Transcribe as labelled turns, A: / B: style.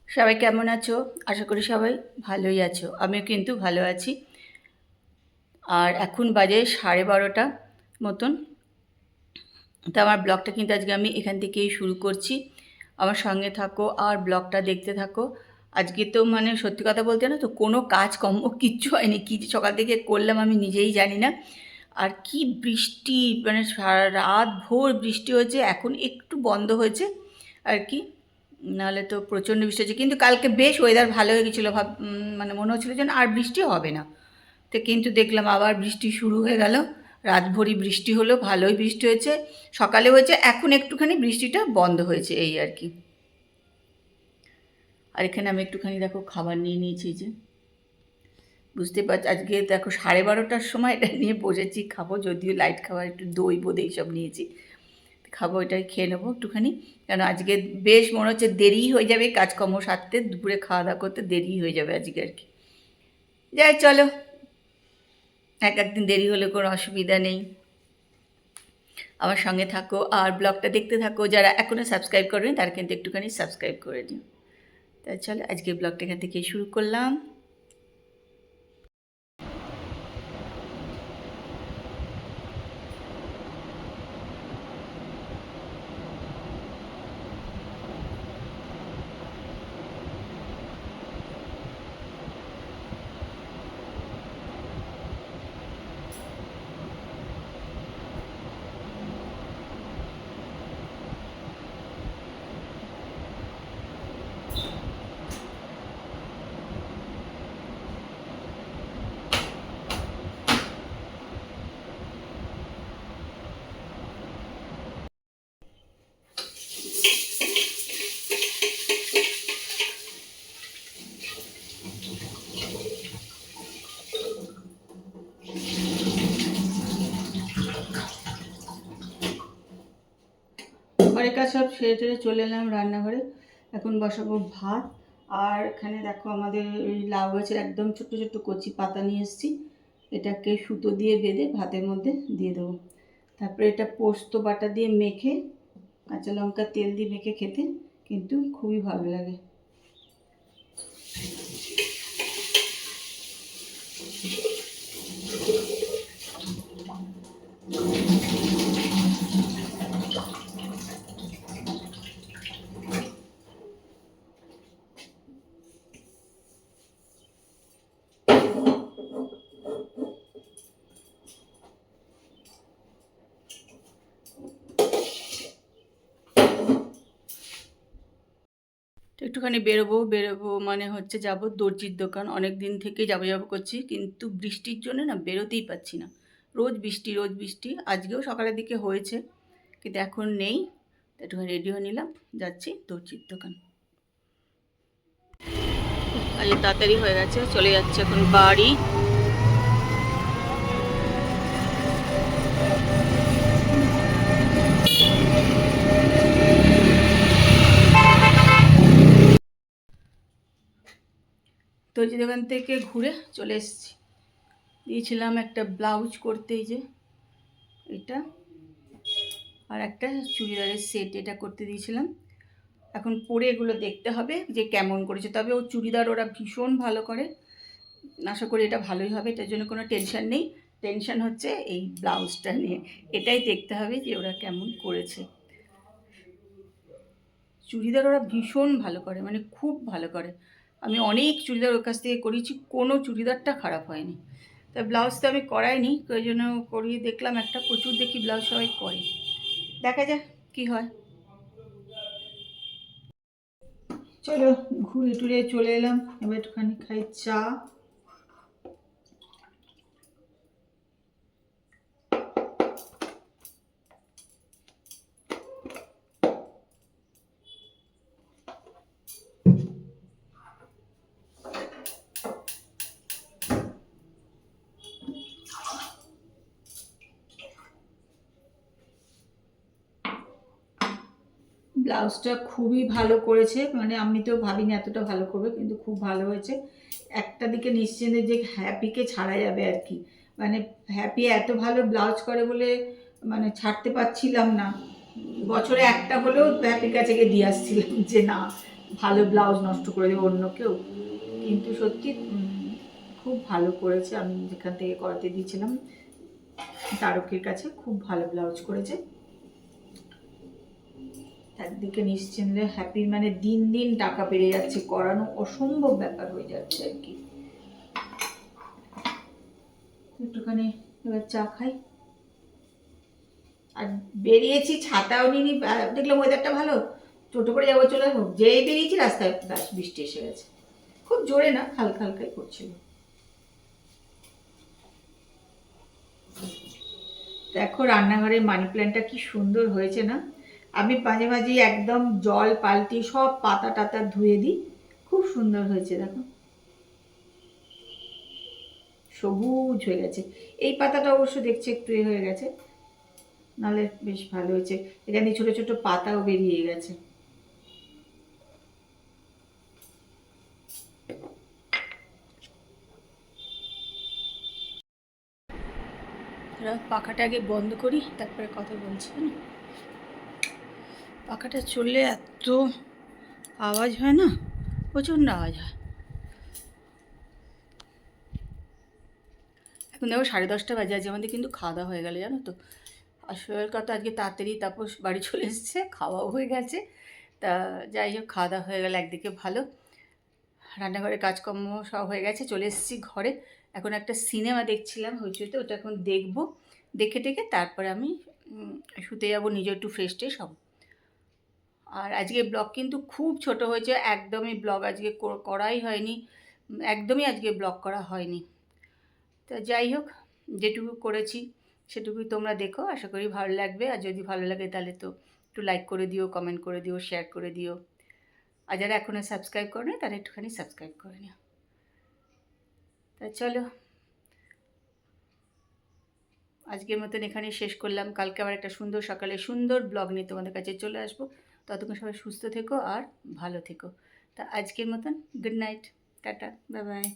A: সবাই কেমন আছো? আশা করি সবাই ভালোই আছো। আমিও কিন্তু ভালো আছি। আর এখন বাজে 12:30 মতন। তো আমার ব্লগটা কিন্তু আজকে আমি এখান থেকেই শুরু করছি। আমার সঙ্গে থাকো আর ব্লগটা দেখতে থাকো। আজকে তো মানে সত্যি কথা বলতে না তো কোনো কাজকর্ম কিচ্ছু হয়নি। কী যে সকাল থেকে করলাম আমি নিজেই জানি না। আর কি বৃষ্টি, মানে সারা রাত ভোর বৃষ্টি হয়েছে, এখন একটু বন্ধ হয়েছে আর কি। নাহলে তো প্রচণ্ড বৃষ্টি হচ্ছে, কিন্তু কালকে বেশ ওয়েদার ভালো হয়ে গেছিলো, মানে মনে হচ্ছিলো যেন আর বৃষ্টি হবে না। তো কিন্তু দেখলাম আবার বৃষ্টি শুরু হয়ে গেল। রাত ভরি বৃষ্টি হলো, ভালোই বৃষ্টি হয়েছে, সকালে হয়েছে, এখন একটুখানি বৃষ্টিটা বন্ধ হয়েছে এই আর কি। আর এখানে আমি একটুখানি দেখো খাবার নিয়ে নিয়েছি, যে বুঝতে পারছি আজকে দেখো 12:30টার সময় এটা নিয়ে বসেছি খাবো, যদিও লাইট খাবার, একটু দই বোধ এইসব নিয়েছি, খাবো, এটাই খেয়ে নেবো একটুখানি। কেন আজকে বেশ মনে হচ্ছে দেরি হয়ে যাবে কাজকর্ম সারতে, দুপুরে খাওয়া দাওয়া করতে দেরি হয়ে যাবে আজকে আর কি। যাই চলো, এক একদিন দেরি হলে কোনো অসুবিধা নেই। আমার সঙ্গে থাকো আর ব্লগটা দেখতে থাকো। যারা এখনও সাবস্ক্রাইব করেনি তারা কিন্তু একটুখানি সাবস্ক্রাইব করে দিও। তাই চলো আজকে ব্লগটা এখান থেকে শুরু করলাম। ঘরের কাজ সব সেরে টেরে চলে এলাম রান্নাঘরে। এখন বসাবো ভাত। আর এখানে দেখো আমাদের ওই লাউ গাছের একদম ছোট্ট ছোট্ট কচি পাতা নিয়ে এসেছি, এটাকে সুতো দিয়ে বেঁধে ভাতের মধ্যে দিয়ে দেবো। তারপরে এটা পোস্ত বাটা দিয়ে মেখে, কাঁচা লঙ্কা তেল দিয়ে মেখে খেতে কিন্তু খুবই ভালো লাগে। তো একটুখানি বেরোবো বেরোবো, মানে হচ্ছে যাবো দর্জির দোকান। অনেক দিন থেকে যাবো যাবো করছি, কিন্তু বৃষ্টির জন্য না বেরোতেই পারছি না। রোজ বৃষ্টি রোজ বৃষ্টি, আজকেও সকালের দিকে হয়েছে কিন্তু এখন নেই। একটুখানি রেডি হয়ে নিলাম, যাচ্ছি দর্জির দোকান। আজ তাড়াতাড়ি হয়ে গেছে, চলে যাচ্ছে এখন বাড়ি। দর্জি দোকান থেকে ঘুরে চলে এসেছি। দিয়েছিলাম একটা ব্লাউজ করতে, এই যে এটা, আর একটা চুড়িদারের সেট, এটা করতে দিয়েছিলাম। এখন পরে এগুলো দেখতে হবে যে কেমন করেছে। তবে ও চুড়িদার ওরা ভীষণ ভালো করে, আশা করি এটা ভালোই হবে, এটার জন্য কোনো টেনশন নেই। টেনশন হচ্ছে এই ব্লাউজটা নিয়ে, এটাই দেখতে হবে যে ওরা কেমন করেছে। চুড়িদার ওরা ভীষণ ভালো করে, মানে খুব ভালো করে। আমি অনেক চুড়িদার ওর কাছ থেকে করিয়েছি, কোনো চুড়িদারটা খারাপ হয়নি। তা ব্লাউজ তো আমি করাইনি, ওই জন্য করিয়ে দেখলাম একটা, প্রচুর দেখি ব্লাউজ সবাই করে, দেখা যাক কী হয়। চলো ঘুরে টুরে চলে এলাম, এবার একটুখানি খাই চা। ব্লাউজটা খুবই ভালো করেছে, মানে আমি তো ভাবিনি এতটা ভালো করবে, কিন্তু খুব ভালো হয়েছে। একটা দিকে নিশ্চিন্তে যে হ্যাপিকে ছাড়া যাবে আর কি, মানে হ্যাপি এত ভালো ব্লাউজ করে বলে মানে ছাড়তে পারছিলাম না। বছরে একটা হলেও হ্যাপির কাছে গিয়ে দিয়ে আসছিলাম যে না ভালো ব্লাউজ নষ্ট করে দেবো অন্য কেউ, কিন্তু সত্যি খুব ভালো করেছে। আমি যেখান থেকে করাতে দিয়েছিলাম তারকের কাছে, খুব ভালো ব্লাউজ করেছে। একদিকে নিশ্চিন্তে হ্যাপি, মানে দিন দিন টাকা বেড়ে যাচ্ছে, করানো অসম্ভব ব্যাপার হয়ে যাচ্ছে আর কি। একটুখানি এবার চা খাই। আর বেরিয়েছি, ছাতাও নিনি, দেখলাম ওয়েদারটা ভালো, টোটো করে যাবো, চলে যাবো, যেই বেরিয়েছি রাস্তায় বৃষ্টি এসে গেছে। খুব জোরে না, হালকা হালকাই করছিল। দেখো রান্নাঘরের মানি প্ল্যান্টটা কি সুন্দর হয়েছে না। আমি মাঝে মাঝে একদম জল পাল্টি সব পাতা টাতা ধুয়ে দিই, খুব সুন্দর হয়েছে দেখো, সবুজ হয়ে গেছে। এই পাতাটা অবশ্য দেখছি একটু এ হয়ে গেছে, নাহলে বেশ ভালো হয়েছে। এখানে ছোট ছোট পাতাও বেরিয়ে গেছে। পাখাটা আগে বন্ধ করি, তারপরে কথা বলছি। পাখাটা চললে এত আওয়াজ হয় না, প্রচণ্ড আওয়াজ হয়। এখন দেখো 10:30 বাজে, আজ আমাদের কিন্তু খাওয়া দাওয়া হয়ে গেলে জানো তো। আসল কথা আজকে তাড়াতাড়ি তাপস বাড়ি চলে এসেছে, খাওয়াও হয়ে গেছে। তা যাই হোক, খাওয়া দাওয়া হয়ে গেলে একদিকে ভালো, রান্নাঘরের কাজকর্ম সব হয়ে গেছে, চলে এসেছি ঘরে। এখন একটা সিনেমা দেখছিলাম হইচইতে, ওটা এখন দেখবো, দেখে টেকে তারপরে আমি শুতে যাবো, নিজে একটু ফ্রেশ ট্রেশ হব। আর আজকে ব্লগ কিন্তু খুব ছোট হয়েছে, একদমই ব্লগ আজকে করাই হয়নি, একদমই আজকে ব্লগ করা হয়নি। তা যাই হোক, যেটুকু করেছি সেটুকুই তোমরা দেখো, আশা করি ভালো লাগবে। আর যদি ভালো লাগে তাহলে তো একটু লাইক করে দিও, কমেন্ট করে দিও, শেয়ার করে দিও। আর যারা এখনও সাবস্ক্রাইব করে না তারা একটুখানি সাবস্ক্রাইব করে নিও। তা চলো, আজকের মতন এখানেই শেষ করলাম। কালকে আবার একটা সুন্দর সকালে সুন্দর ব্লগ নিয়ে তোমাদের কাছে চলে আসবো। ততক্ষণ সবাই সুস্থ থেকো আর ভালো থেকো। তা আজকের মতন good night, tata, bye bye.